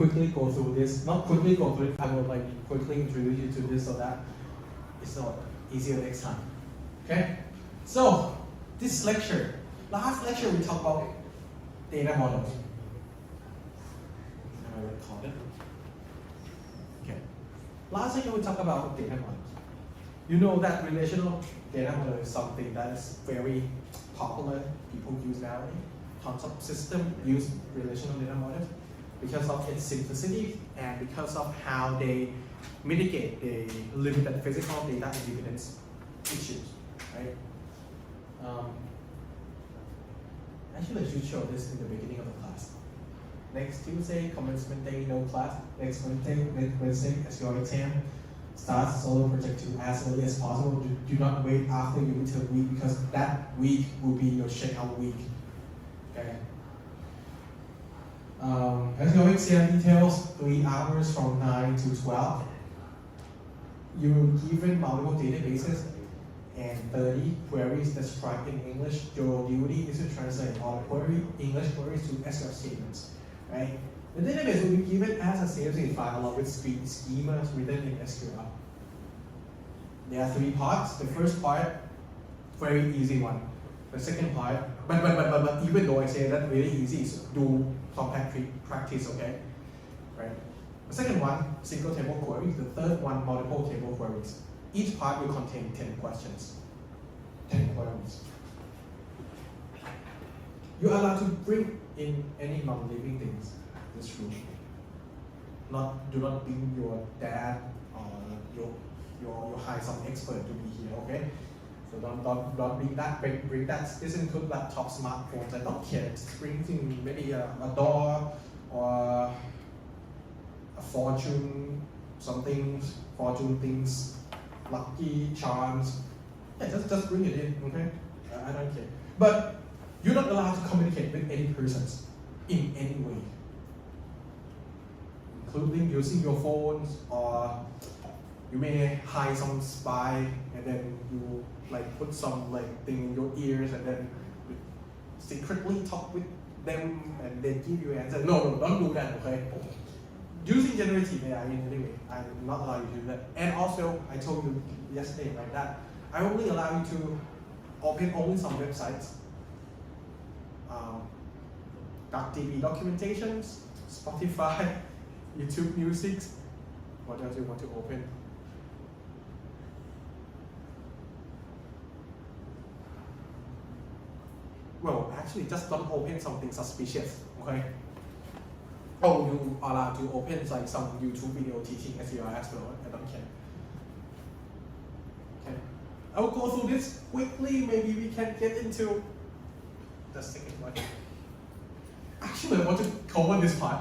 quickly go through this. Not quickly go through it, I will like quickly introduce you to this so that it's not easier next time. Okay? So, this lecture, last lecture we talked about data models. I record it. Okay. Last lecture we talked about data models. You know that relational data model is something that is very popular. People use nowadays. Tons of systems use relational data models because of its simplicity and because of how they mitigate the limited physical data independence issues, right? Actually, I should show this in the beginning of the class. Next Tuesday, commencement day, no class. Next Wednesday, as your exam. Start solo project 2 as early as possible. Do not wait after your midterm week because that week will be your checkout week. Okay. As your exam details, 3 hours from 9 to 12. You're given multiple databases and 30 queries described in English. Your duty is to translate all English queries to SQL statements. Right? The database will be given as a CSV file along with schemas written in SQL. There are 3 parts. The first part, very easy one. The second part, but even though I say that really easy, so do some practice, okay? Right. The second one, single table queries. The third one, multiple table queries. Each part will contain 10 questions, 10 queries. You are allowed to bring in any non-living things. This rule. Do not bring your dad or your hire some expert to be here, okay? So don't bring that. Bring that. This includes laptop, smartphones. I don't care. Just bring maybe a door or a fortune things, lucky charms. Yeah, just bring it in, okay? I don't care. But you're not allowed to communicate with any persons in any way, including using your phones, or you may hire some spy and then you like put some like thing in your ears and then secretly talk with them and they give you an answer. No, don't do that, okay? Using generative AI anyway, I'm not allowed you to do that. And also, I told you yesterday like that, I only allow you to open only some websites. DB documentations, Spotify, YouTube Music. What else you want to open? Well, actually, just don't open something suspicious, okay? Oh, you are allowed to open like some YouTube video teaching SQL as well. I don't care. Okay, I will go through this quickly. Maybe we can get into the second one. Actually, I want to cover this part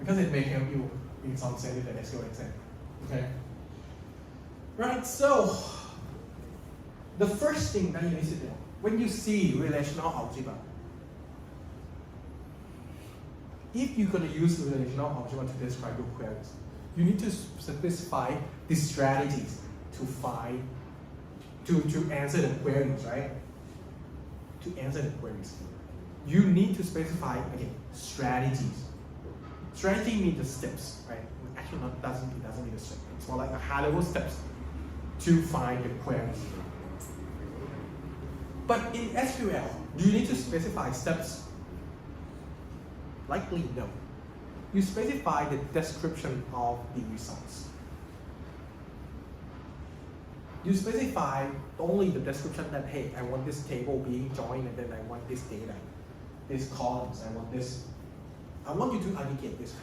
because it may help you in some sense in the SQL exam. Okay. Right. So the first thing that you need to do when you see relational algebra, if you're going to use relational algebra to describe your queries, you need to specify the strategies to find, to answer the queries, right? To answer the queries. You need to specify, again, strategies. Strategy means the steps, right? Actually, it doesn't mean the steps. It's more like a high-level steps to find the queries. But in SQL, do you need to specify steps? Likely no. You specify the description of the results. You specify only the description that, hey, I want this table being joined and then I want this data, these columns, I want this. I want you to aggregate this.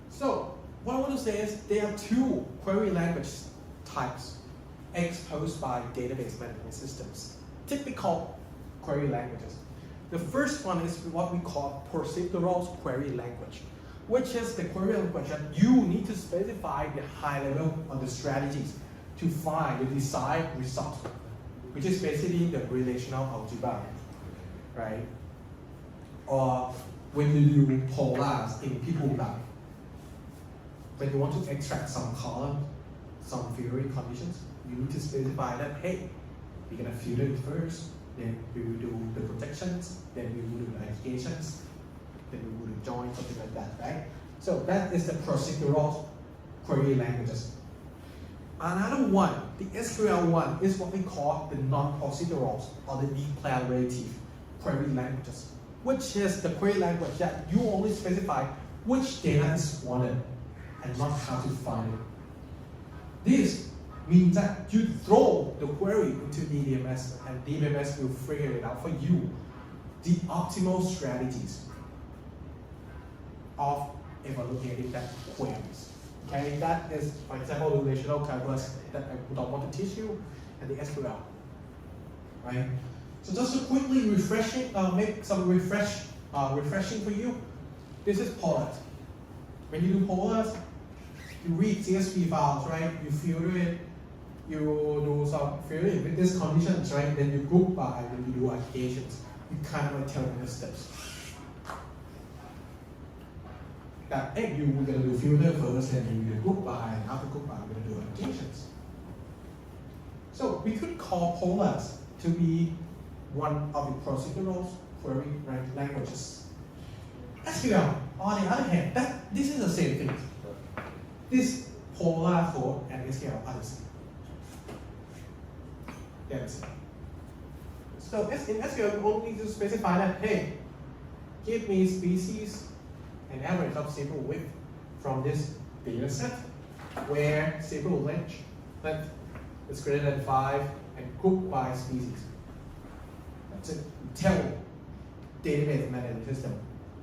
So what I want to say is there are 2 query language types exposed by database management systems. Typical query languages. The first one is what we call procedural query language, which is the query language that you need to specify the high level of the strategies to find the desired result, which is basically the relational algebra, right? Or when you do polars in PeopleLab, when you want to extract some column, some theory conditions, you need to specify that, hey, we're going to filter it first, then we will do the projections, then we will do the aggregations, then we will do join, something like that, right? So that is the procedural query languages. Another one, the SQL one, is what we call the non-procedurals or the declarative query languages, which is the query language that you only specify which data is wanted and not how to find it. This means that you throw the query into DBMS and DBMS will figure it out for you, the optimal strategies of evaluating that queries. Okay, that is, for example, relational calculus that I don't want to teach you, and the SQL, right? So just to quickly make some refreshing for you. This is polars. When you do polars, you read CSV files, right? You filter it, you do some filtering with these conditions, right? Then you group by, then you do aggregations. You kind of tell them the steps. That we're going to do filter first, then you do group by, and after group by, we're going to do aggregations. So we could call polars to be one of the procedural query languages. SQL, on the other hand, this is the same thing. This polar code and SQL are the same. Yes. So in SQL, you only need to specify that, hey, give me species and average of sample width from this data set where sample length is greater than 5 and group by species. That's it. Tell database management system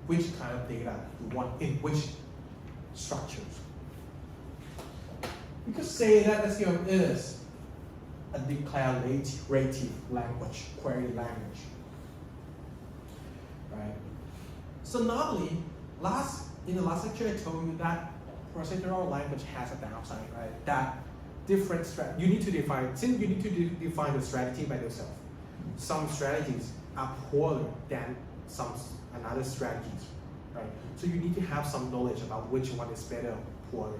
which kind of data you want in which structures. You could say that SQL is a declarative language, query language. Right? So normally, in the last lecture I told you that procedural language has a downside, right? That different you need to define, since you need to define the strategy by yourself. Some strategies are poorer than another strategies, right? So you need to have some knowledge about which one is better or poorer.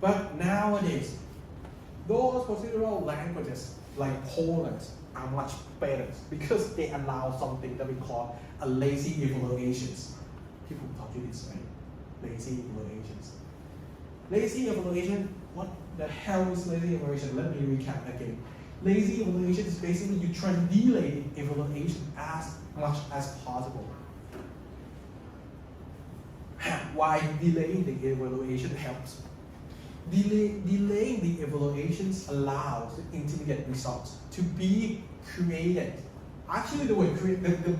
But nowadays, those procedural languages like polars are much better because they allow something that we call a lazy evaluations. People taught you this, right? Lazy evaluations. Lazy evaluation, what the hell is lazy evaluation? Let me recap again. Lazy evaluation is basically you try to delay the evaluation as much as possible. Why delaying the evaluation helps? Delaying the evaluations allows the intermediate results to be created. Actually, the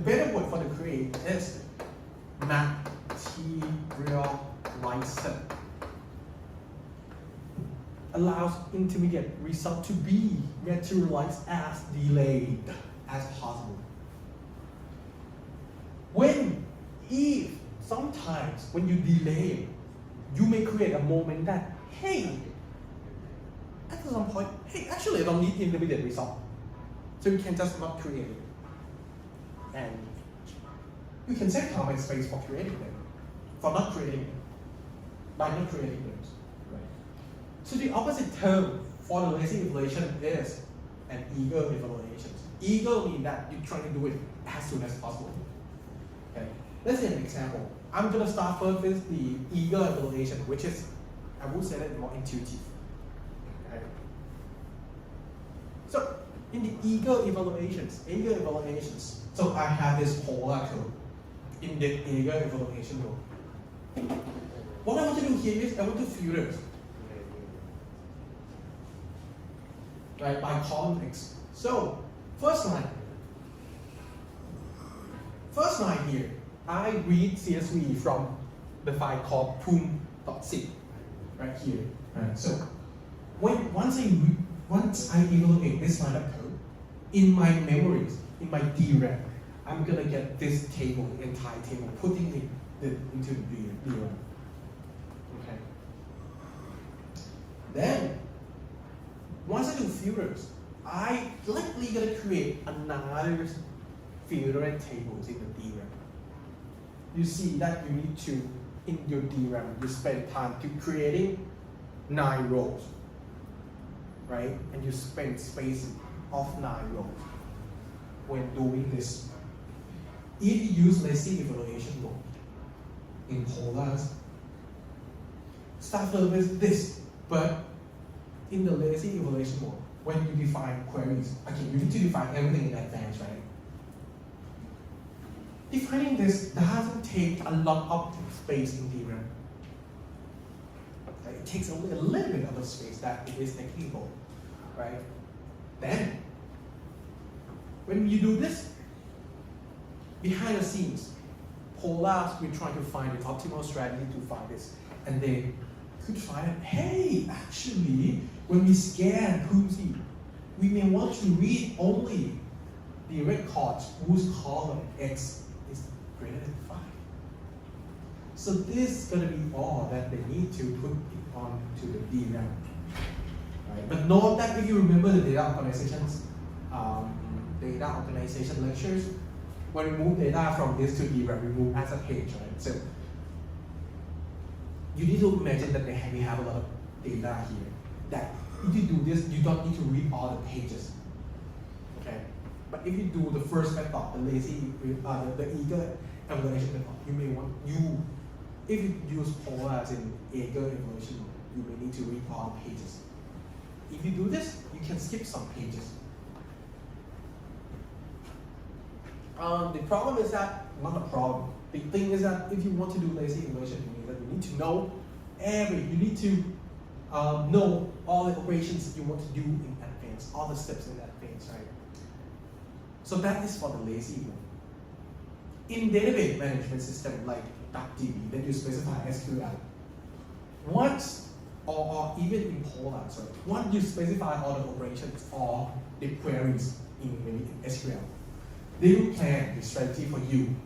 better word for the create is materialized. Allows intermediate result to be materialized as delayed as possible. Sometimes when you delay, you may create a moment that, hey, at some point, hey, actually I don't need intermediate result. So you can just not create it. And you can set time and space for creating them, for not creating them, by not creating them. Right? So the opposite term for the lazy evaluation is an eager evaluation. Eager means that you're trying to do it as soon as possible. Okay? Let's say an example. I'm going to start first with the eager evaluation, which is, I would say that more intuitive. Okay? So in the eager evaluations, so I have this polar code in the eager evaluation code. What I want to do here is I want to filter, right, by column X. So first line here, I read CSV from the file called poom.zip, right here. Right. So once I evaluate this line of code, in my memories, in my DRAM, I'm gonna get this table, the entire table, putting it into the DRAM. Okay. Then, once I do filters, I likely gonna create another filtered tables in the DRAM. You see that you need to, in your DRAM, you spend time to creating 9 rows, right? And you spend space of 9 rows when doing this. If you use lazy evaluation mode in polars, start with this, but in the lazy evaluation mode, when you define queries, again, you need to define everything in advance, right? Defining this doesn't take a lot of space in DRAM. It takes a little bit of the space that it is technical, right? Then, when you do this, behind the scenes, Polars will try to find the optimal strategy to find this, and they could find, hey, actually, when we scan PUMC, we may want to read only the records whose column X is greater than 5. So this is going to be all that they need to put it onto the DRAM. Right? But note that if you remember the data organization lectures, when we move data from this to DRAM, we move as a page, right? So you need to imagine that we have a lot of data here. That if you do this, you don't need to read all the pages. Okay? But if you do the first method, the lazy, the eager evaluation method, you may want if you use Polars in eager evaluation, you may need to read all the pages. If you do this, you can skip some pages. The problem is that, not a problem. The thing is that if you want to do lazy evaluation, you need to know you need to know all the operations you want to do in advance, all the steps in advance, right? So that is for the lazy one. In database management system like DBP, that you specify SQL, once or even in Polars, right? Once you specify all the operations or the queries in SQL, they will plan the strategy for you.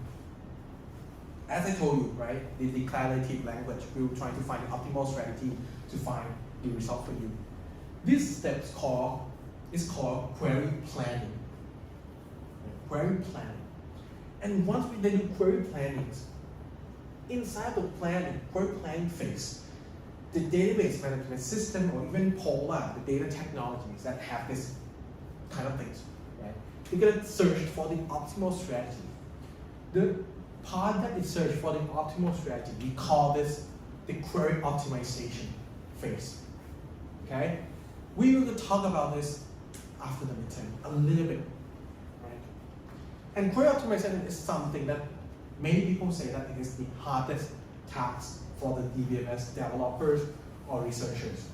As I told you, right, the declarative language will try to find the optimal strategy to find the result for you. This step is called query planning. Query planning. And once we do query planning, inside the query planning phase, the database management system or even Polar, the data technologies that have this kind of things, right? They're gonna search for the optimal strategy. The part that is search for the optimal strategy, we call this the query optimization phase. Okay? We will talk about this after the midterm a little bit. Right? And query optimization is something that many people say that it is the hardest task for the DBMS developers or researchers.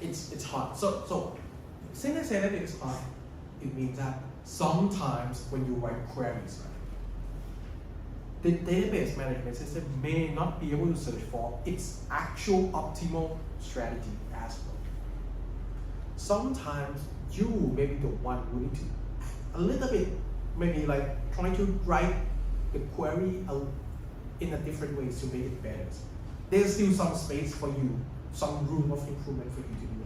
It's hard. So since I say that it's hard, it means that sometimes when you write queries, the database management system may not be able to search for its actual optimal strategy as well. Sometimes you may be the one who need to a little bit, maybe like trying to write the query in a different ways to make it better. There's still some space for you, some room of improvement for you to do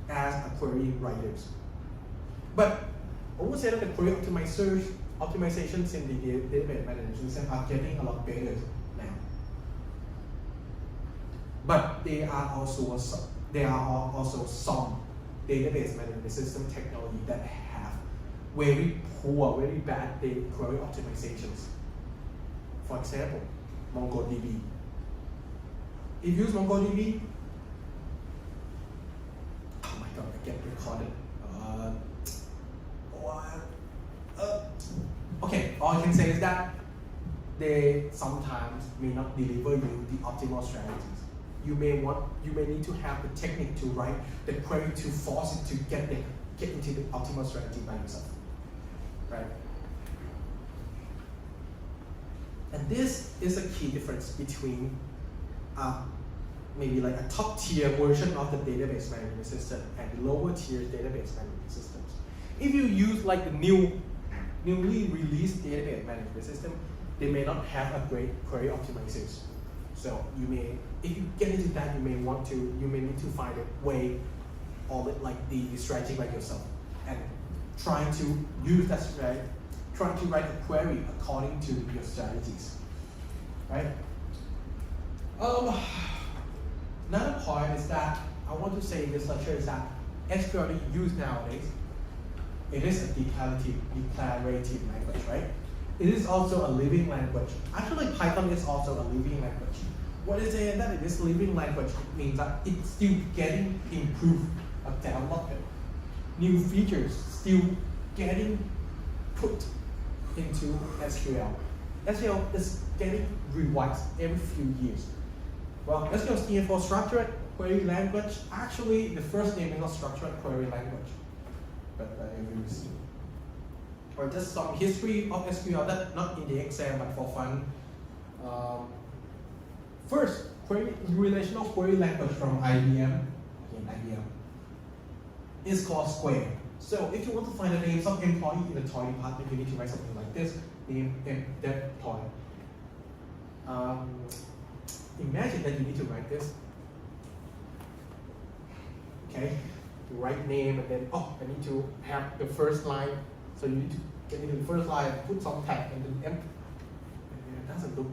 that as a query writers. But I would say that the query optimizations in the database management system are getting a lot better now. But there are also some database management system technology that have very poor, very bad query optimizations. For example, MongoDB. If you use MongoDB, oh my god, I get recorded. Okay, all I can say is that they sometimes may not deliver you the optimal strategies. You may need to have the technique to write the query to force it to get into the optimal strategy by yourself, right? And this is a key difference between maybe like a top tier version of the database management system and lower tier database management systems. If you use like the newly released database management system, they may not have a great query optimization. So if you get into that, you may need to find a way of it, like the strategy by yourself, and trying to use that strategy, trying to write a query according to your strategies, right? Another point is that I want to say in this lecture is that SQL used nowadays, it is a declarative language, right? It is also a living language. Actually, Python is also a living language. What is it that it is living language? It means that it's still getting improved or developed. New features still getting put into SQL. SQL is getting revised every few years. Well, SQL stands for Structured Query Language. Actually, the first name is not Structured Query Language, but you will see. Or just some history of SQL, that not in the exam, but for fun. First, relational query language from IBM, is called Square. So if you want to find the names of employee in the toy department, you need to write something like this, name that toy. Imagine that you need to write this. Okay, you write name and then, oh, I need to have the first line. So you need to get into the first line, put some tag and then empty. It doesn't look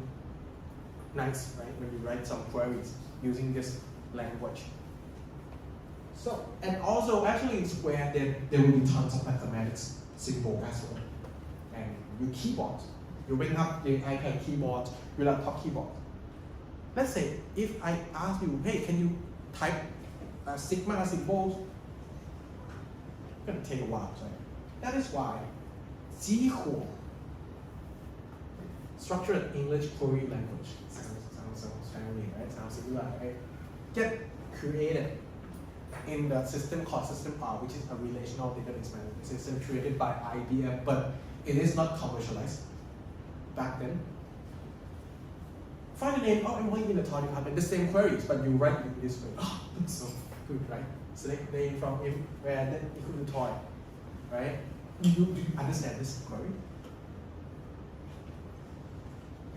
nice, right? When you write some queries using this language. So, and also actually in Square, there will be tons of mathematics symbol as well. And your keyboard, you bring up the iPad keyboard, your laptop keyboard. Let's say if I ask you, hey, can you type sigma symbols? It's gonna take a while, right? That is why SQL, Structured English Query Language, sounds familiar, right? Sounds similar, right? Get created in the system called System R, which is a relational database management system created by IBM, but it is not commercialized back then. Find the name of employee in the toy department, the same queries, but you write it this way. Oh, that's so good, right? Select name from where that equal to toy, right? Do you understand this query?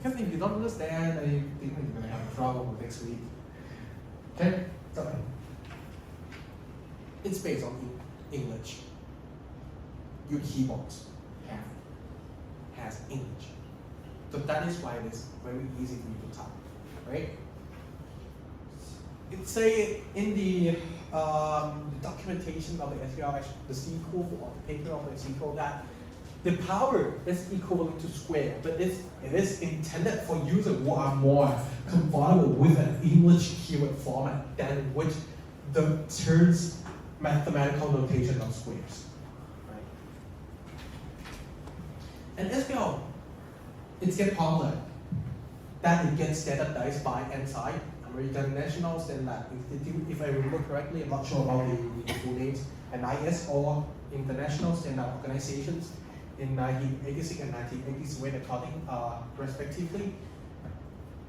Because if you don't understand, I think you're going to have a problem next week. Okay? So, it's based on English. Your keyboard has English. So that is why it is very easy for you to type, right? It's say in the documentation of the SQL, the SQL or the paper of the SQL, that the power is equivalent to square, but it is intended for users who are more comfortable with an English keyword format than which the terms mathematical notation of squares, right? And SQL, it's get popular that it gets standardized by NSI, American National Standard Institute, if I remember correctly. I'm not sure about the full names, and ISO, International Standard Organizations, in 1986 and 1987 according respectively.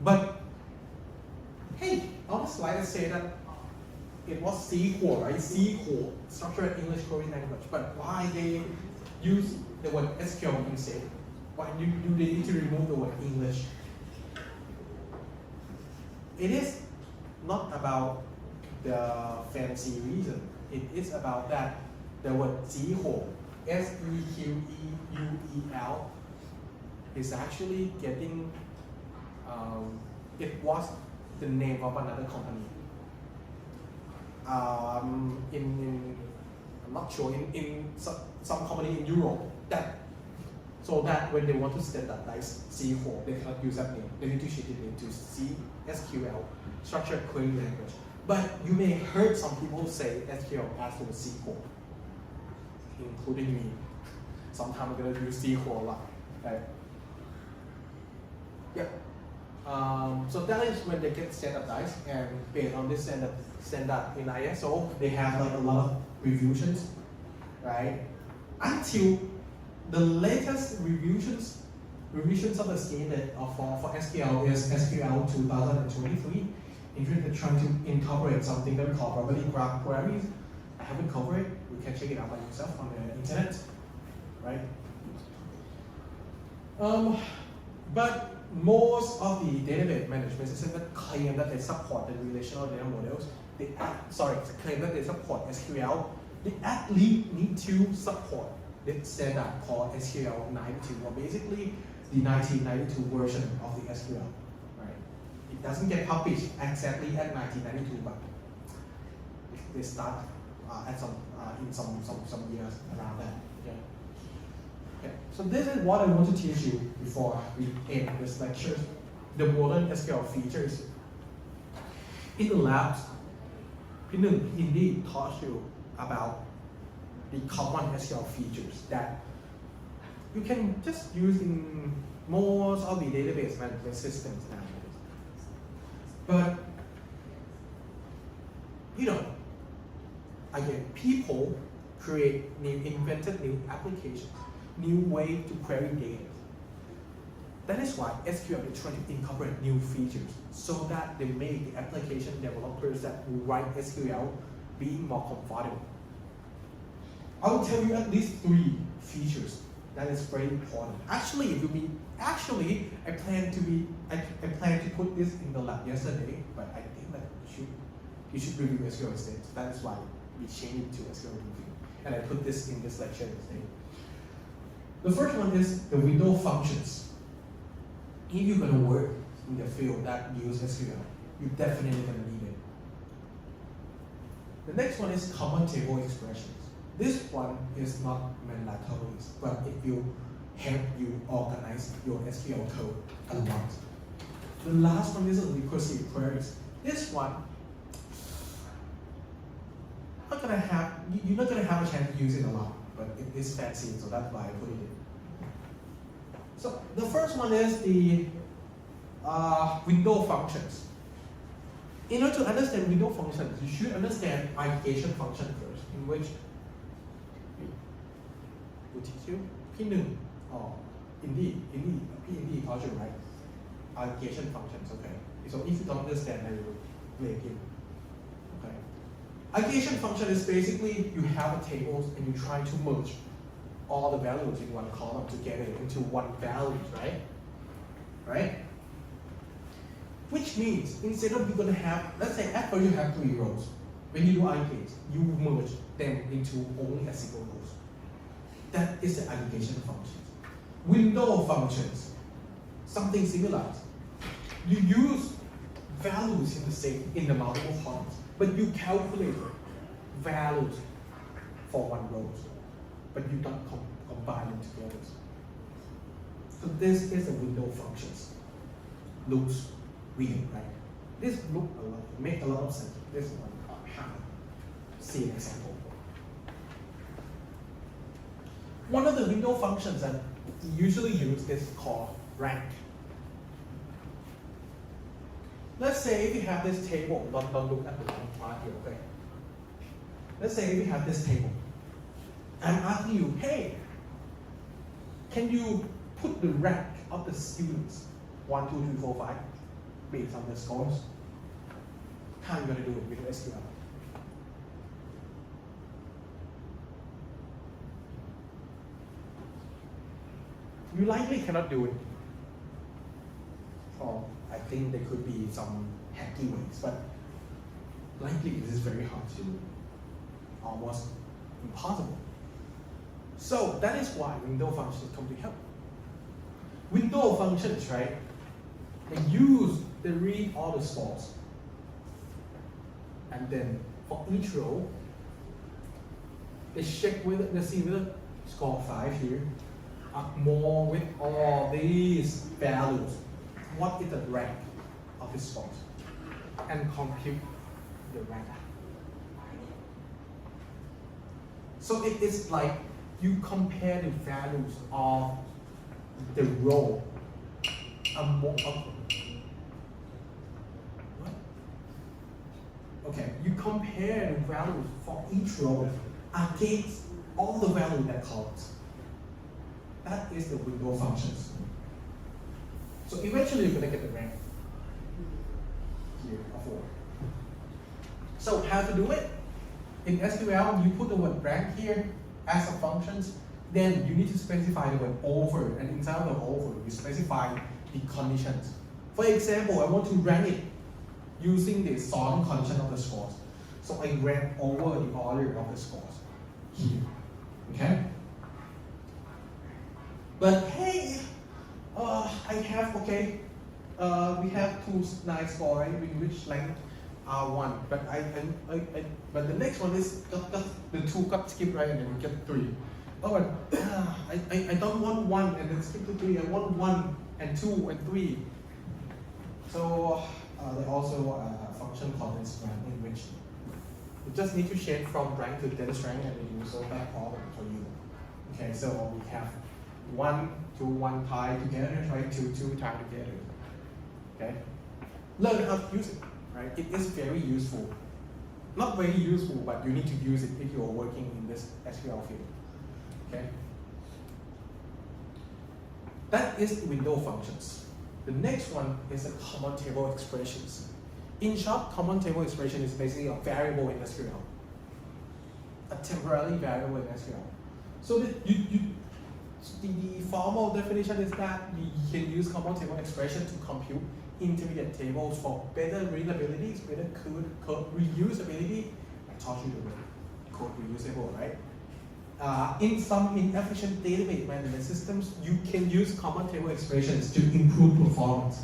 But hey, on the slide I say that it was SQL, right? SQL, Structured English Query Language. But why they use the word SQL instead? Why do they need to remove the word English? It is not about the fancy reason. It is about that the word SQL, SEQUEUEL, is actually getting, it was the name of another company. I'm not sure, in some company in Europe, so that when they want to standardize SQL, they cannot use that name. They need to change it into SQL, Structured Query Language. But you may have heard some people say SQL after the SQL, including me. Sometimes I'm going to use SQL a lot, right? Yeah. So that is when they get standardized, and based on this standard in ISO, they have like a lot of revisions, right? Until the latest revisions of the standard for SQL is SQL 2023. If you're trying to incorporate something that we call property graph queries, I haven't covered it. You can check it out by yourself on the internet, right? But most of the database management systems that claim that they support the relational data models, claim that they support SQL, they at least need to support the standard called SQL 92, or basically the 1992 version of the SQL. Right? It doesn't get published exactly at 1992, but they start at in some years around that. Okay. Okay. So this is what I want to teach you before we end this lecture. The modern SQL features In the labs, Indy taught you about the common SQL features that you can just use in most of the database management systems nowadays. But again, people invented new applications, new way to query data. That is why SQL is trying to incorporate new features so that they make the application developers that write SQL being more comfortable. I will tell you at least 3 features that is very important. Actually, I plan to put this in the lab yesterday, but I think that you should review SQL instead. So that is why we changed it to SQL review, and I put this in this lecture instead. The first one is the window functions. If you're going to work in the field that use SQL, you definitely going to need it. The next one is common table expressions. This one is not mandatory, but it will help you organize your SQL code a lot. The last one is recursive queries. This one, you're not gonna have a chance to use it a lot, but it is fancy, so that's why I put it in. So the first one is the window functions. In order to understand window functions, you should understand aggregation function first, in which will teach you P1 or Indy taught you, right? Aggregation functions, okay. So if you don't understand, then you will play again. Okay. Aggregation function is basically you have a table and you try to merge all the values in one column together into one value, right? Right? Which means instead of you're gonna have, let's say at first you have 3 rows. When you do aggregate, you merge them into only a single row. That is the aggregation function. Window functions, something similar. You use values in the multiple columns, but you calculate values for one row, but you don't combine them together. So this is the window functions. Looks weird, right? This make a lot of sense. This one, see an example. One of the window functions that we usually use is called rank. Let's say if you have this table, don't look at the chart here, okay? Let's say if you have this table. I'm asking you, hey, can you put the rank of the students 1, 2, 3, 4, 5 based on the scores? How are you going to do it with SQL? You likely cannot do it. Or I think there could be some hacky ways, but likely it is very hard to do. Almost impossible. So that is why window functions come to help. Window functions, right? They read all the scores. And then for each row, they check whether they see whether score 5 here are more with all these values. What is the rank of the scores? And compute the rank. So it is like you compare the values of the row Okay, you compare the values for each row against all the values that columns. That is the window functions. So eventually you're going to get the rank here of 4. So how to do it? In SQL, you put the word rank here as a function. Then you need to specify the word over, and inside of the over, you specify the conditions. For example, I want to rank it using the sorting condition of the scores. So I rank over the order of the scores here. Okay? But hey, we have 2 nice scores, right? Which length are 1, but but the next one is the 2 got skipped, right, and then we get 3. Oh, but I don't want 1 and then skip to 3. I want 1 and 2 and 3. So There also a function called strength, in which you just need to change from rank to data strength, and it will solve that problem for you. Okay, so we have 1 to 1 tie together, right? 2 tie together. Okay, learn how to use it. Right, it is very useful. Not very useful, but you need to use it if you are working in this SQL field. Okay. That is window functions. The next one is a common table expressions. In short, common table expression is basically a variable in SQL, a temporary variable in SQL. So the formal definition is that we can use common table expression to compute intermediate tables for better readability, better code reusability. I taught you the word code reusable, right? In some inefficient database management systems, you can use common table expressions to improve performance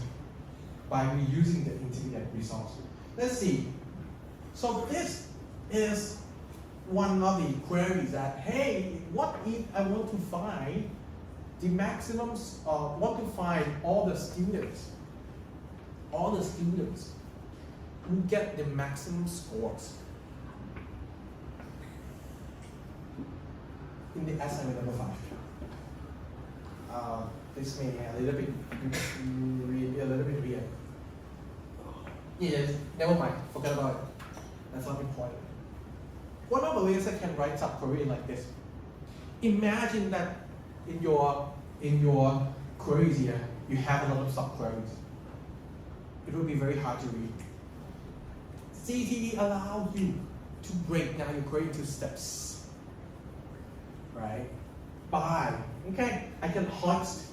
by reusing the intermediate resource. Let's see. So this is one of the queries that, hey, what if I want to find the maximums, want to find all the students who get the maximum scores in the assignment number 5. This may a little bit weird. Yes, never mind, forget about it. That's not important. One of the ways I can write subquery like this. Imagine that in your queries here, you have a lot of subqueries. It will be very hard to read. CTE allows you to break down your query into steps, right? Okay, I can host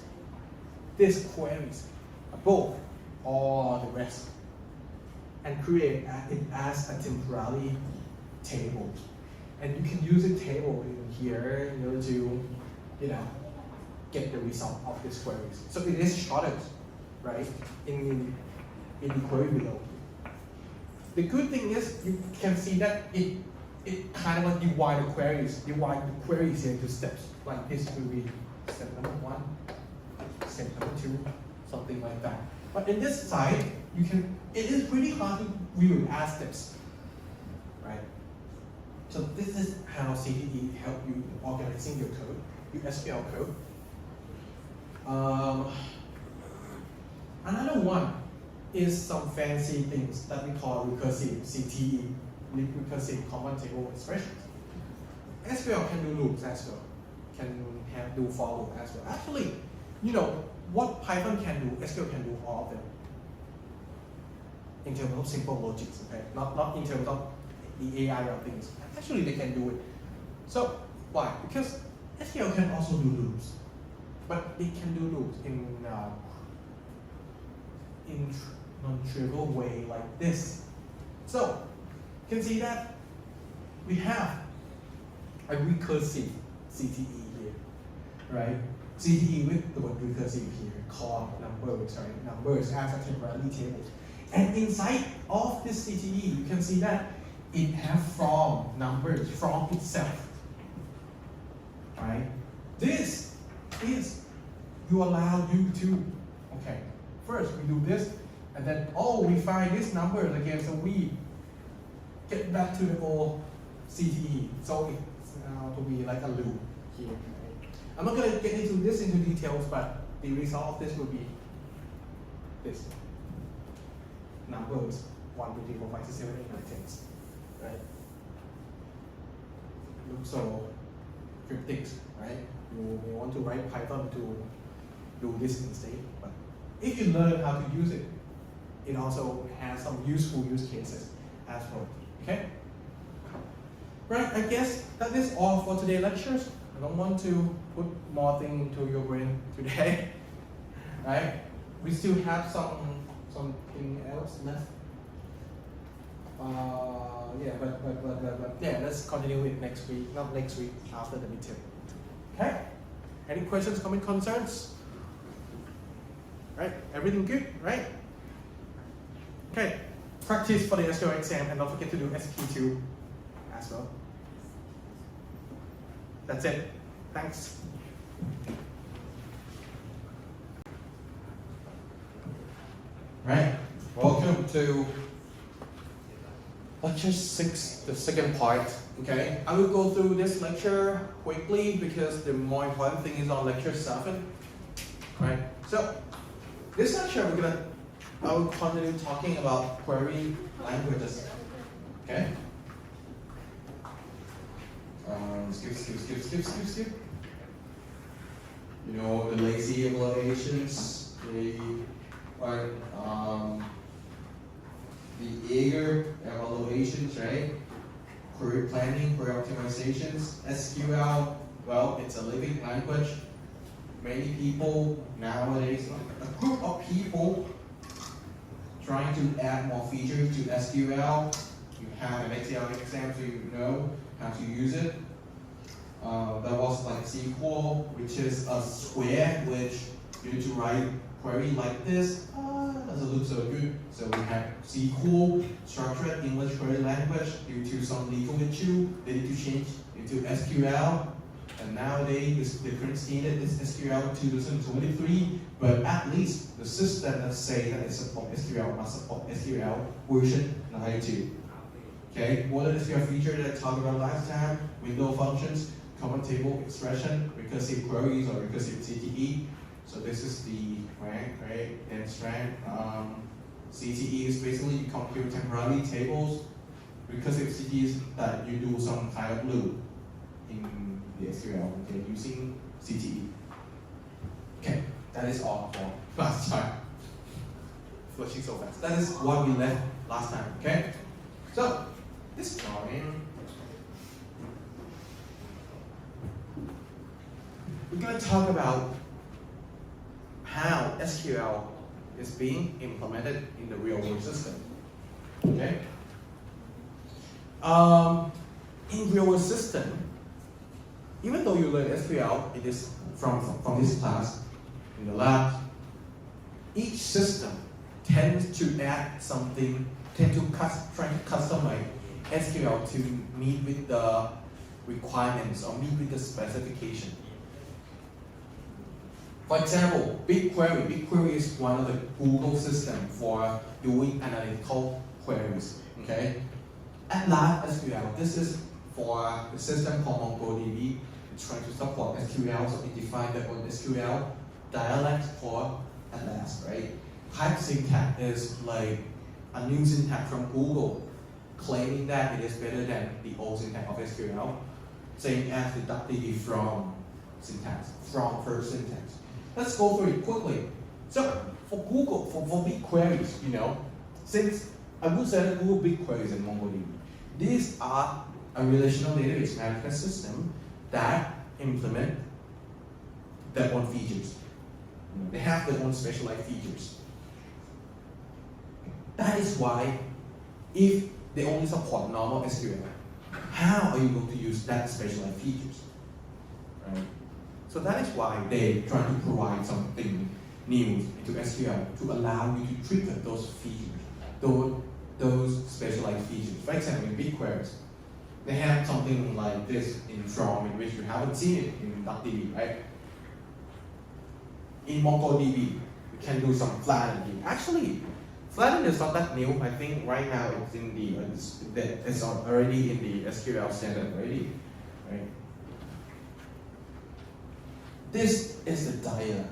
these queries above all the rest and create it as a temporary table. And you can use a table in here in order to, get the result of these queries. So it is shorted, right? In the query below. The good thing is you can see that it kind of divide the queries into steps. Like this will be step number 1, step number 2, something like that. But in this side, it is really hard to view it as steps, right? So this is how CTE help you in organizing your code, your SQL code. Another one is some fancy things that we call recursive CTE, recursive common table expressions. SQL can do loops as well, can do for loop as well. Actually, what Python can do, SQL can do all of them. In terms of simple logics, okay? Not in terms of the AI or things. Actually, they can do it. So why? Because SQL can also do loops, but it can do loops in non-trivial way like this. So you can see that we have a recursive CTE here, right? CTE with the word recursive here, called numbers, right? Numbers as a temporary table. And inside of this CTE, you can see that it has from numbers from itself, right? This is you allow you to, okay, first we do this, and then, we find this number again, so we get back to the old CTE. So it's now to be like a loop here. Right? I'm not going to get into details, but the result of this will be this. Numbers 1, 2, 3, 4, 5, 6, 7, 8, 9, 10. Right? Looks so cryptic, right? You may want to write Python to do this instead, but if you learn how to use it, it also has some useful use cases as well. Okay? Right, I guess that is all for today's lectures. I don't want to put more things into your brain today. Right? We still have something else left. But let's continue it next week. Not next week, after the midterm. Okay? Any questions, comments, concerns? Right? Everything good, right? Okay. Practice for the SQL exam and don't forget to do SQ2 as well. That's it. Thanks. Right. Welcome to lecture 6, the second part. Okay, I will go through this lecture quickly because the more important thing is on lecture 7. Right. So this lecture I will continue talking about query languages. Okay. Skip. You know, the lazy evaluations, the eager evaluations, right? Query planning, query optimizations, SQL. Well, it's a living language. Many people nowadays, a group of people trying to add more features to SQL. You have an Excel exam, so you know how to use it. There was like SQL, which is a square which you need to write query like this. Doesn't look so good. So we have SQL, structured English query language. Due to some legal issue, they need to change into SQL. And nowadays, the current standard is SQL 2023. But at least the system that say that it supports SQL must support SQL version 92. Okay, what are the SQL features that I talked about last time? Window functions, common table expression, recursive queries or recursive CTE. So this is the rank, right? Dense rank. CTE is basically you compute temporary tables. Recursive CTE is that you do some kind of loop in the SQL, okay, using CTE. Okay, that is all for last time. Flushing so fast. That is what we left last time, okay? So, this drawing, we're going to talk about how SQL is being implemented in the real world system. Okay? In real world system, even though you learn SQL, it is from this class in the lab, each system tends to add something, try to customize SQL to meet with the requirements or meet with the specification. For example, BigQuery. BigQuery is one of the Google system for doing analytical queries. Okay. Atlas SQL. This is for the system called MongoDB. It's trying to support SQL, so it defined their own SQL dialect for Atlas, right? Type syntax is like a new syntax from Google, claiming that it is better than the old syntax of SQL, same as the DBP from syntax, from first syntax. Let's go through it quickly. So for Google, for BigQueries, you know, since I would say that Google BigQueries and MongoDB, these are a relational database management system that implement their own features. They have their own specialized features. That is why, if they only support normal SQL, how are you going to use that specialized features? Right? So that is why they try to provide something new into SQL to allow you to trigger those features, those specialized features. For example, in BigQueries, they have something like this in from in which you haven't seen it in DB, right? In MongoDB, you can do some flattening. Actually, flattening is not that new. I think right now it's in it's already in the SQL standard already, right? This is the dialect,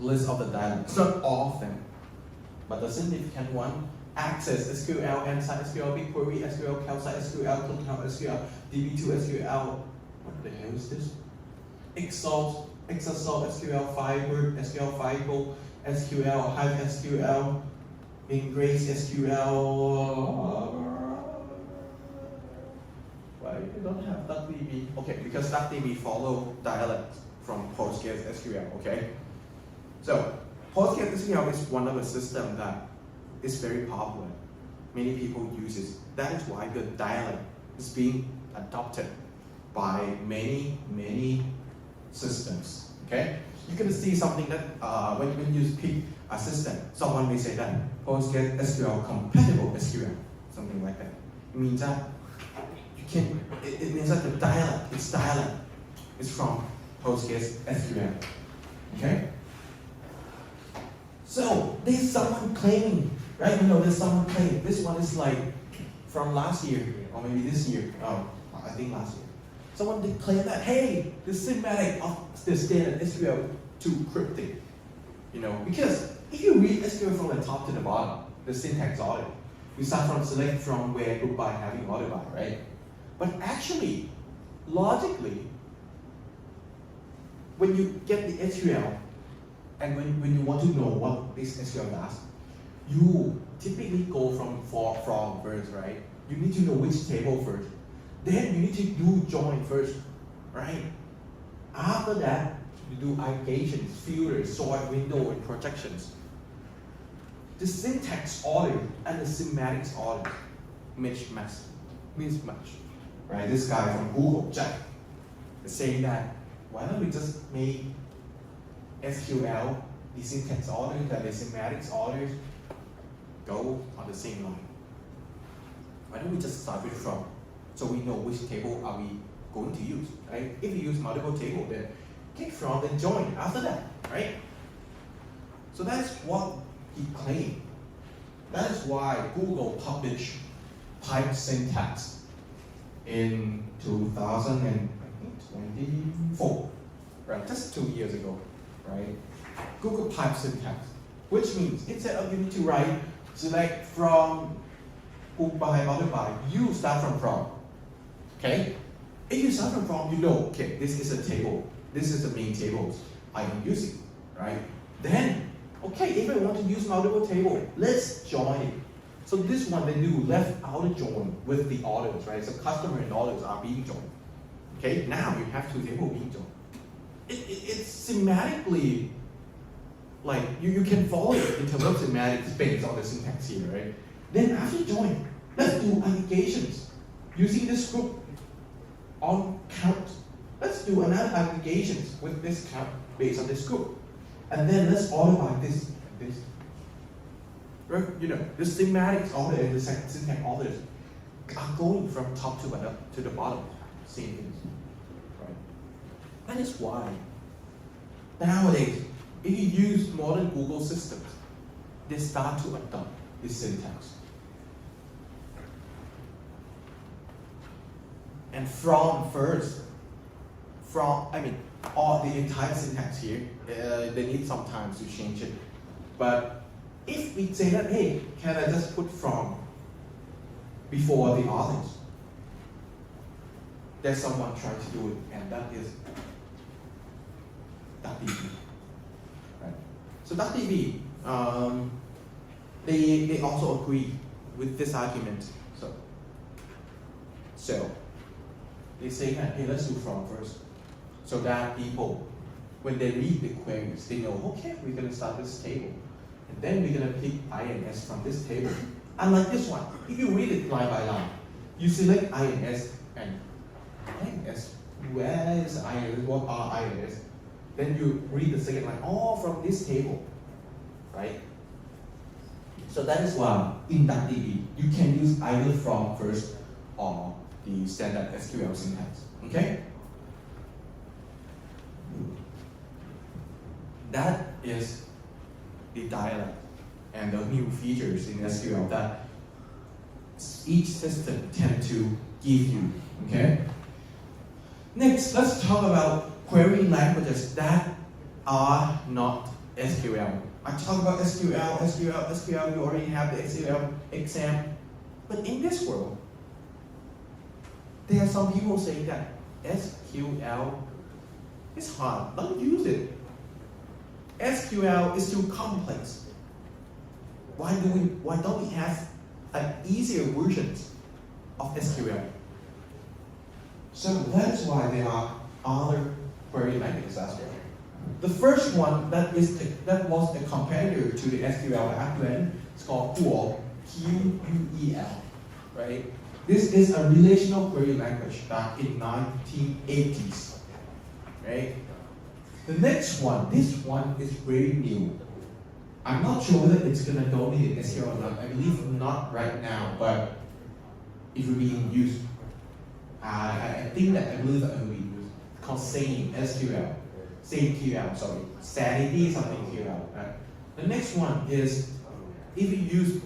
list of the dialects. It's not all of them, but the significant one: Access SQL, Inside SQL, BigQuery SQL, Calcite SQL, ClickHouse SQL, DB2 SQL. What the hell is this? Exalt SQL, Firebird SQL, Fireball SQL, Hive SQL, Ingrace SQL. Why you don't have DB? Okay, because DB follow dialect from PostgreSQL. Okay, so PostgreSQL is one of the systems that is very popular. Many people use it. That is why the dialect is being adopted by many systems. Okay, you can see something that when you pick a system, someone may say that PostgreSQL compatible SQL, something like that. It means that you can. It means that the dialect is from PostgreSQL. Okay. So there's someone claiming right? You know, there's someone claim this one is like from last year or maybe this year. Oh, I think last year. Someone did claim that, hey, the semantic of the standard SQL too cryptic. You know, because if you read SQL from the top to the bottom, the syntax order, we start from select from where group by having order by, right? But actually, logically, when you get the SQL, and when you want to know what this SQL does, you typically go from first, right? You need to know which table first. Then you need to do join first, right? After that, you do aggregations, filters, sort, window, and projections. The syntax order and the semantics order mismatch, right? This guy from Google, Jack, is saying that why don't we just make SQL, the syntax order and the semantics orders go on the same line? Why don't we just start with from, so we know which table are we going to use, right? If you use multiple tables, then get from, then join after that, right? So that's what he claimed. That is why Google published pipe syntax in 2024, right? Just 2 years ago, right? Google pipe syntax, which means instead of you need to write select from, group by, order by, you start from, okay? If you start from, you know, okay, this is a table. This is the main tables I am using, right? Then, okay, if I want to use multiple table, let's join it. So this one, they do left outer join with the orders, right? So customer and orders are being joined. Okay, now you have two tables being joined. It's semantically, like, you can follow it in terms of semantics based on the syntax here, right? Then after join, let's do aggregations using this group on count. Let's do another aggregations with this count based on this group. And then let's order by this and this. Right? You know, the semantics order and the syntax orders are going from top to the bottom. Same things. Right? That is why nowadays, if you use modern Google systems, they start to adopt this syntax. And from first, or the entire syntax here, they need some time to change it. But if we say that, hey, can I just put from before the others? There's someone trying to do it, and that is DBP. Right? So DBP, they also agree with this argument. So they say that, hey, let's do from first. So that people, when they read the queries, they know, okay, we're going to start this table. And then we're going to pick INS from this table. Unlike this one, if you read it line by line, you select INS and INS, where is INS, what are INS? Then you read the second line, all from this table, right? So that is why in DBP, you can use either from first or the standard SQL syntax, okay? That is the dialect and the new features in SQL that each system tends to give you, okay? Next, let's talk about query languages that are not SQL. I talk about SQL, you already have the SQL exam. But in this world, there are some people saying that SQL is hard, don't use it. SQL is too complex. Why don't we have an easier versions of SQL? So that's why there are other query languages as well. The first one that was a competitor to the SQL back then is called QUEL, Q-U-E-L, right? This is a relational query language back in 1980s, right? The next one, this one is very new. I'm not sure whether it's going to dominate SQL or not. I believe not right now, but it will be used. I believe that it will be used. It's called same SQL. Same QL, sorry. Sanity something QL. Right? The next one is if you use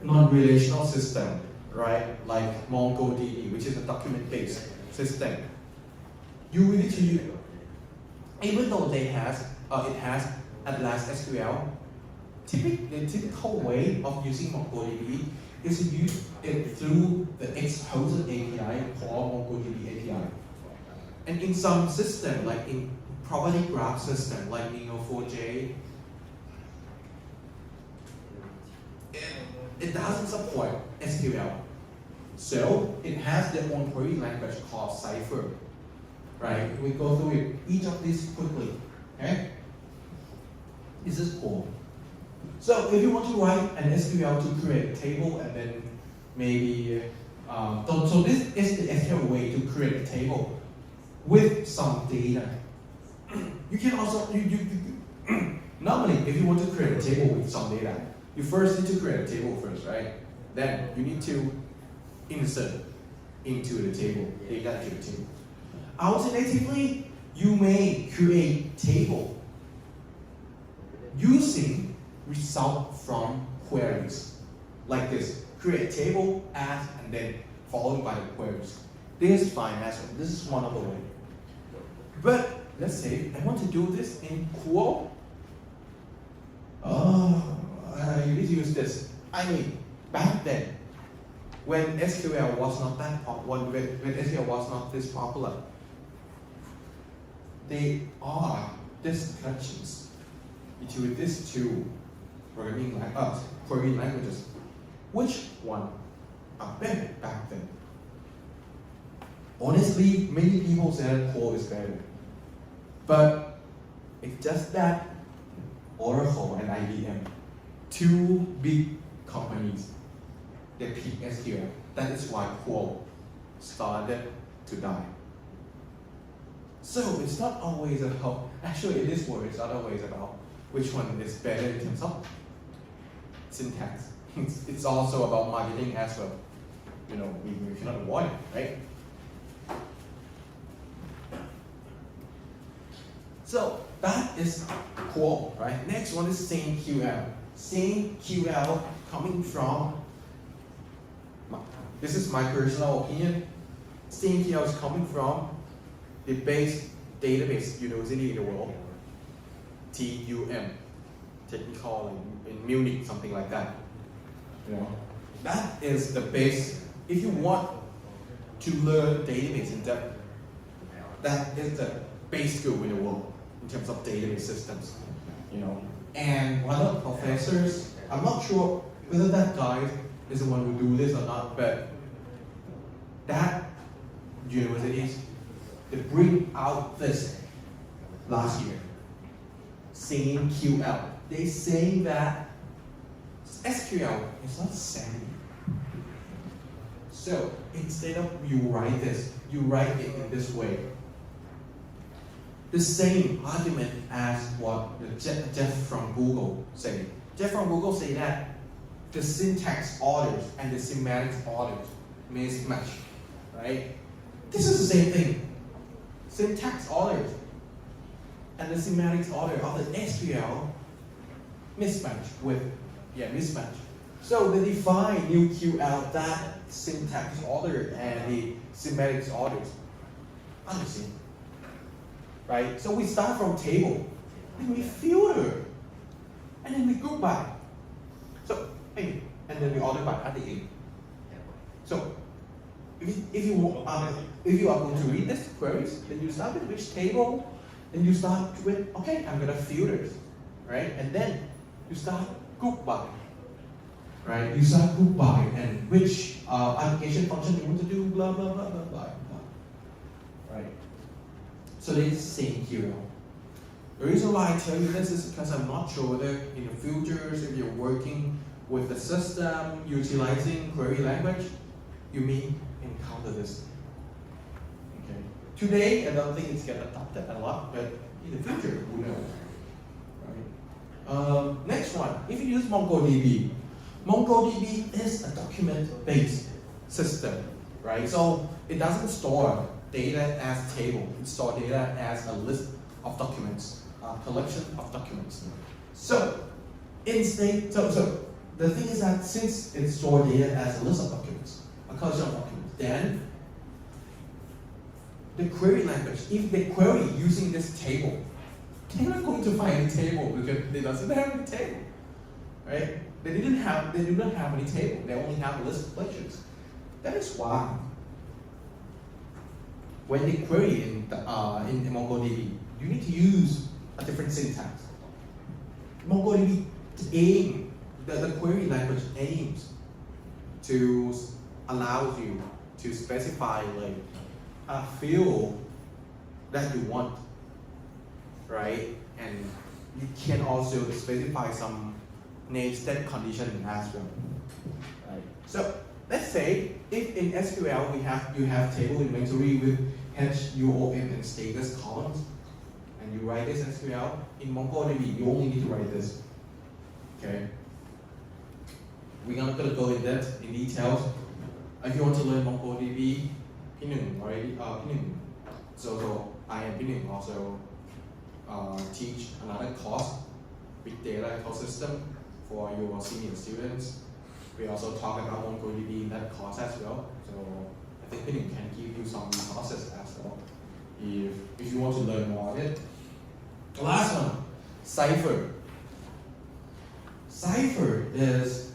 non-relational system, right, like MongoDB, which is a document-based system, you will need to use, even though it has Atlas SQL, the typical way of using MongoDB is to use it through the exposed API called MongoDB API. And in some system, like in property graph system, like Neo4j, it doesn't support SQL. So it has their own query language called Cypher. Right? We go through it, each of these quickly. Okay? This is cool. So if you want to write an SQL to create a table and then maybe, so this is the SQL way to create a table with some data. You can also, normally if you want to create a table with some data, you first need to create a table first, right? Then you need to insert into the table, data to the table. Alternatively, you may create table using result from queries. Like this, create table, add, and then followed by the queries. This is fine as well. This is one of the ways. But let's say I want to do this in Quo. You need to use this. I mean, back then, when SQL was not that when SQL was not this popular, there are discussions between these two query languages. Which one are better back then? Honestly, many people said Quo is better. But it's just that Oracle and IBM, two big companies, they pick SQL. That is why Quo started to die. So it's not always about, actually in this world, it's not always about which one is better in terms of syntax. It's also about marketing as well. You know, we cannot avoid it, right? So that is Quo, right? Next one is SaneQL. SaneQL coming from, this is my personal opinion, SaneQL is coming from the best database university in the world, TUM, technical in Munich, something like that. You know, that is the base. If you want to learn database in depth, that is the base school in the world in terms of database systems. You know, and one of the professors, I'm not sure whether that guy is the one who do this or not, but that universities, they bring out this last year, SaneQL. They say that SQL is not sane. So instead of you write this, you write it in this way. The same argument as what Jeff from Google say. Jeff from Google say that the syntax orders and the semantics orders mismatch, right? This is the same thing. Syntax orders and the semantics order of the SQL mismatch. So they define new QL that syntax order and the semantics orders are the same. Right? So we start from table, and we filter, and then we group by. So, and then we order by at the end. So, if you are going to read this queries, then you start with which table, then you start with, okay, I'm gonna filter, right? And then you start group by, right? You start group by, and which application function you want to do, blah, blah, blah, blah, blah, blah. Right? So this is SaneQL. The reason why I tell you this is because I'm not sure whether in the futures, if you're working with the system utilizing query language, you may encounter this. Okay. Today, I don't think it's getting adopted a lot, but in the future, who knows? Right? Next one, if you use MongoDB, MongoDB is a document-based system, right? So it doesn't store data as table, it stores data as a list of documents, a collection of documents. So instead, so the thing is that since it stores data as a list of documents, a collection of documents, then the query language, if they query using this table, they're not going to find any table because they doesn't have any table, right? They do not have any table. They only have a list of collections. That is why when they query in MongoDB, you need to use a different syntax. MongoDB the query language aims to allow you to specify like a field that you want, right? And you can also specify some name-state condition as well, right? So let's say if in SQL you have table inventory with HUOM and status columns, and you write this SQL in MongoDB, you only need to write this. Okay. We're not gonna go in depth in details. If you want to learn MongoDB, Pinung already Pinung. So I and Pinung also teach another course, Big Data Ecosystem, for your senior students. We also talk about MongoDB in that course as well. So I think Pinung can give you some resources as well if you want to learn more of it. The last one, Cypher. Cypher is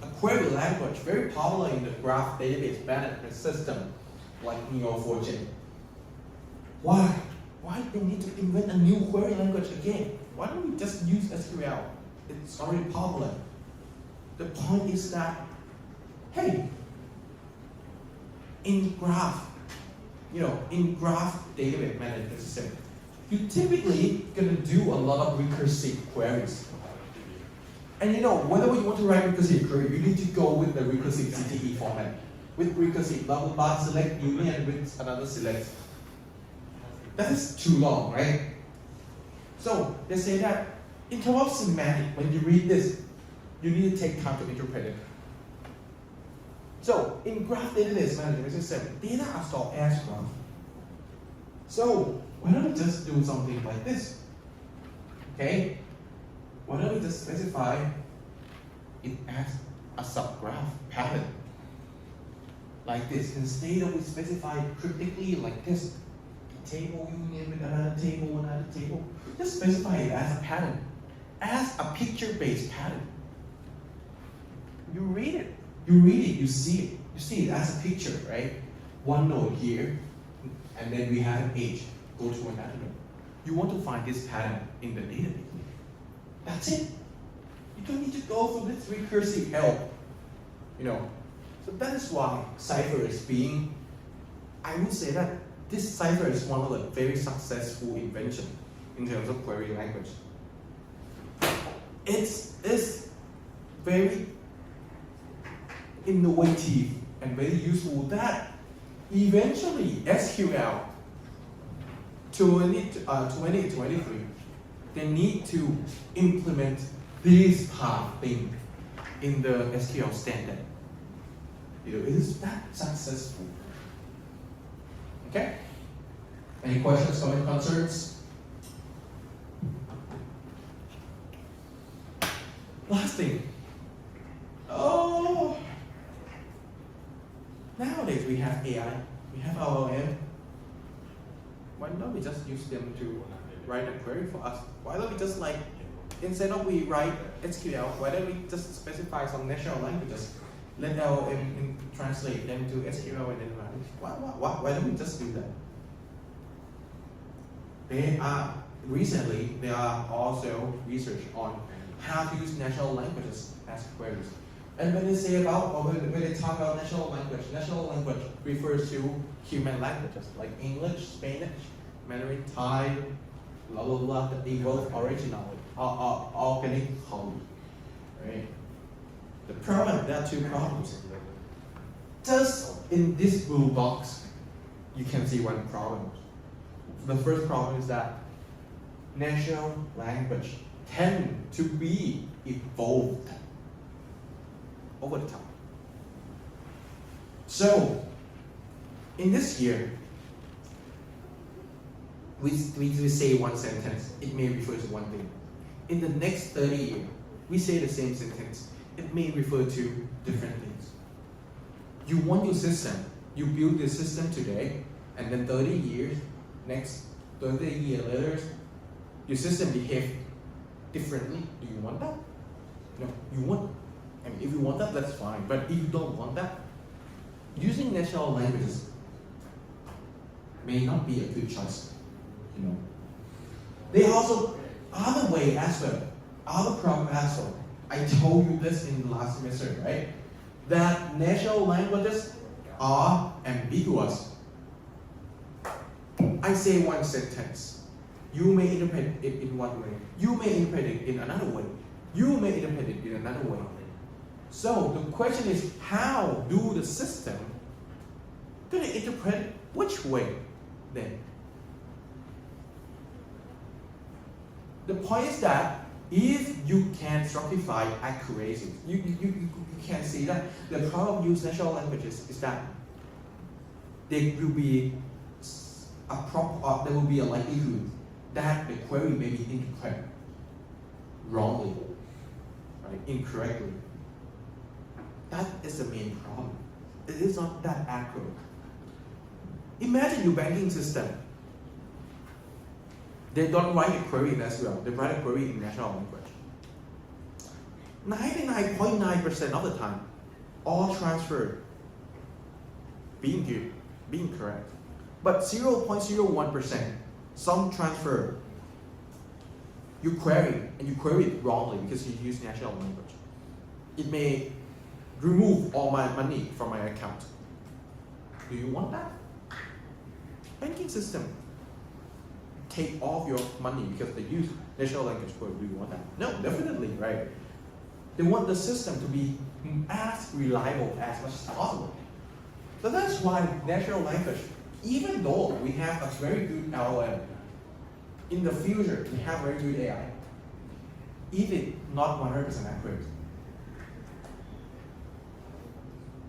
a query language very popular in the graph database management system like Neo4j. Why? Why they need to invent a new query language again? Why don't we just use SQL? It's already popular. The point is that, hey, in graph database management system, you typically gonna do a lot of recursive queries. And whether you want to write recursive query, you need to go with the recursive CTE format. With recursive blah blah blah select union with another select. That is too long, right? So they say that in terms of semantic, when you read this, you need to take time to interpret it. So in graph database management system, data are stored as graph. So why don't we just do something like this? Okay? Why don't we just specify it as a subgraph pattern? Like this. Instead of we specify cryptically like this, table union with another table, just specify it as a pattern, as a picture-based pattern. You read it, you see it as a picture, right? One node here, and then we have an edge, go to another node. You want to find this pattern in the database. That's it. You don't need to go for this recursive help. So that is why Cypher is being, I would say that this Cypher is one of the very successful invention in terms of query language. It's very innovative and very useful that eventually SQL 2023 they need to implement this part thing in the SQL standard. It is that successful. Okay? Any questions, comments, concerns? Last thing. Oh, nowadays we have AI, we have LLM. Why don't we just use them to write a query for us? Why don't we just instead of we write SQL, why don't we just specify some natural languages? Let LLM translate them to SQL and then run. Why don't we just do that? Recently, there are also research on how to use natural languages as queries. And when they say about, or when they talk about natural language refers to human languages like English, Spanish, Mandarin, Thai, blah blah blah, that evolved originally, organically, right? The problem, there are two problems. Just in this blue box, you can see one problem. The first problem is that natural language tend to be evolved over the time. So, in this year, we say one sentence, it may refer to one thing. In the next 30 years, we say the same sentence, it may refer to different things. You want your system, you build this system today, and then 30 years, next 30 years later, your system behaves differently. Do you want that? No, you want, I mean, if you want that, that's fine. But if you don't want that, using natural languages may not be a good choice, you know. There are also other way as well, other problem as well. I told you this in the last semester, right? That natural languages are ambiguous. I say one sentence. You may interpret it in one way. You may interpret it in another way. You may interpret it in another way. So the question is, how do the system gonna interpret which way then? The point is that if you can structify accuracy, you can see that the problem with natural languages is that there will be a likelihood that the query may be interpreted wrongly, right, incorrectly. That is the main problem. It is not that accurate. Imagine your banking system. They don't write a query in SQL, they write a query in natural language. 99.9% of the time, all transfer being good, being correct. But 0.01%, some transfer, you query, and you query it wrongly because you use natural language. It may remove all my money from my account. Do you want that? Banking system take off your money because they use natural language query. Do you want that? No, definitely, right? They want the system to be as reliable as much as possible. So that's why natural language, even though we have a very good LLM, in the future we have very good AI, if it's not 100% accurate,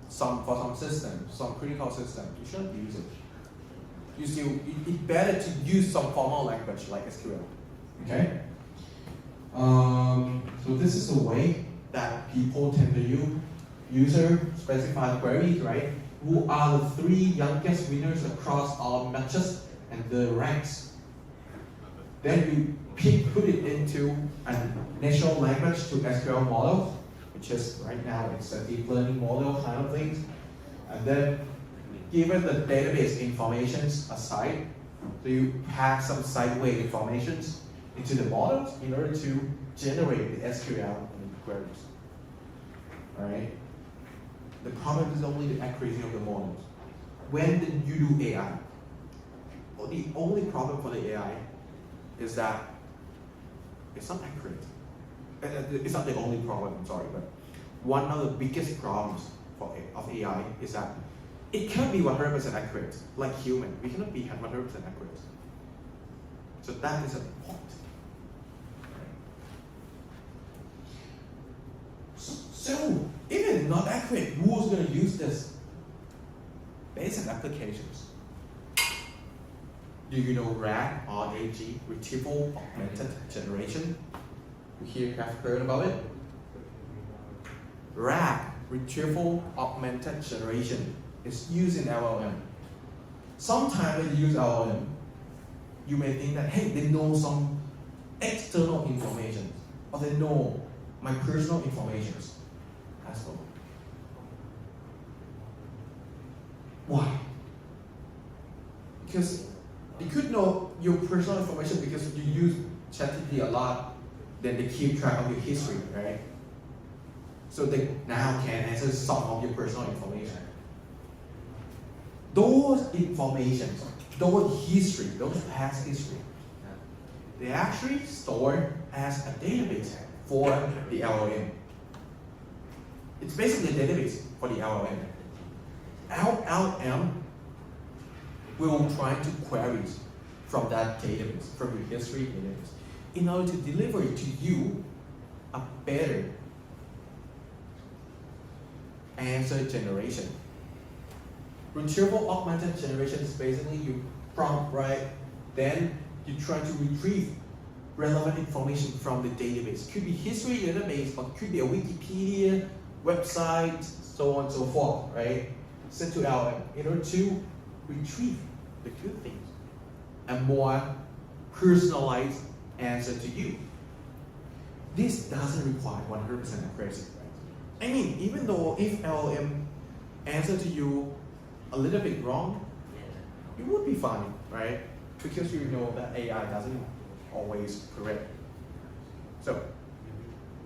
for some systems, some critical systems, you shouldn't use it. It's better to use some formal language like SQL. Okay? So this is the way that people tend to use user-specified queries, right? Who are the 3 youngest winners across all matches and the ranks. Then you put it into a natural language to SQL model, which is right now it's a deep learning model kind of thing. And then given the database informations aside, so you pack some sideways informations into the models in order to generate the SQL queries. Alright? The problem is only the accuracy of the models. When you do AI, the only problem for the AI is that it's not accurate. It's not the only problem, I'm sorry, but one of the biggest problems of AI is that it can't be 100% accurate, like human. We cannot be 100% accurate. So that is a point. So, if it's not accurate, who's going to use this? Basic applications. Do you know RAG, R-A-G, Retrieval Augmented Generation? You here have heard about it? RAG, Retrieval Augmented Generation, is used in LLM. Sometimes they use LLM. You may think that, hey, they know some external information, or they know my personal information as well. Why? Because they could know your personal information because you use ChatGPT a lot, then they keep track of your history, right? So they now can answer some of your personal information. Those information, those history, those past history, they actually stored as a database for the LLM. It's basically a database for the LLM. LLM will try to queries from that database, from your history database, in order to deliver to you a better answer generation. Retrieval augmented generation is basically you prompt, right? Then you try to retrieve relevant information from the database. Could be history database, or could be a Wikipedia website, so on and so forth, right? Sent to LLM in order to retrieve the good things and more personalized answer to you. This doesn't require 100% accuracy. I mean, even though if LLM answer to you a little bit wrong, it would be fine, right? Because you know that AI doesn't always correct. So,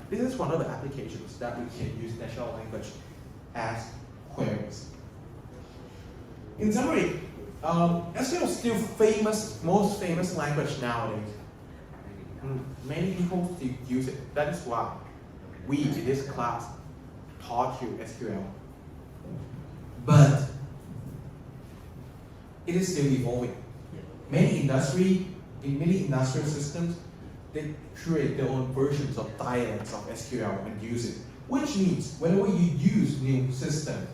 this is one of the applications that we can use natural language as queries. In summary, SQL is still most famous language nowadays. Many people still use it. That is why we in this class taught you SQL. But it is still evolving. In many industrial systems, they create their own versions of dialects of SQL and use it. Which means whenever you use new system,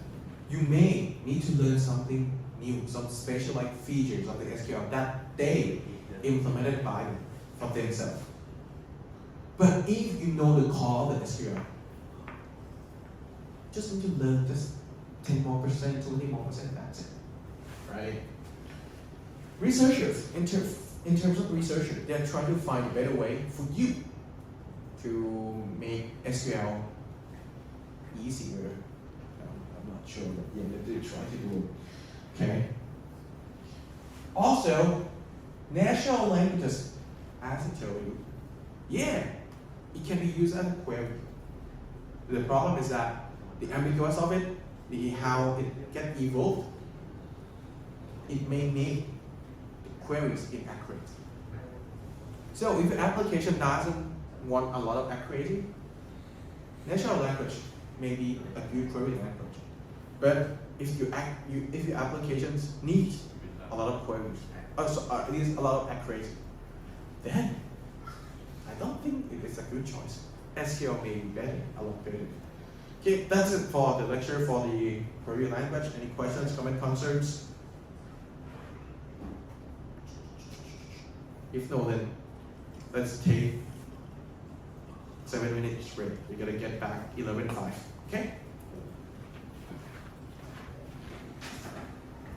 you may need to learn something new, some specialized features of the SQL that they implemented by from themselves. But if you know the core of the SQL, just need to learn just 10 more percent, 20 more percent, that's it, right? Researchers, in terms of researchers, they're trying to find a better way for you to make SQL easier. I'm not sure, but yeah, they're trying to do it. Okay. Also, natural languages, as I told you, yeah, it can be used as a query. The problem is that the ambiguous of it, how it gets evolved, it may make the queries inaccurate. So if the application doesn't want a lot of accuracy, natural language may be a good query language. But if your applications need a lot of queries, at least a lot of accuracy, then I don't think it is a good choice. SQL may be better, a lot better. Okay, that's it for the lecture for the query language. Any questions, comments, concerns? If no, then let's take 7 minutes break. We're gonna get back 11:05. Okay?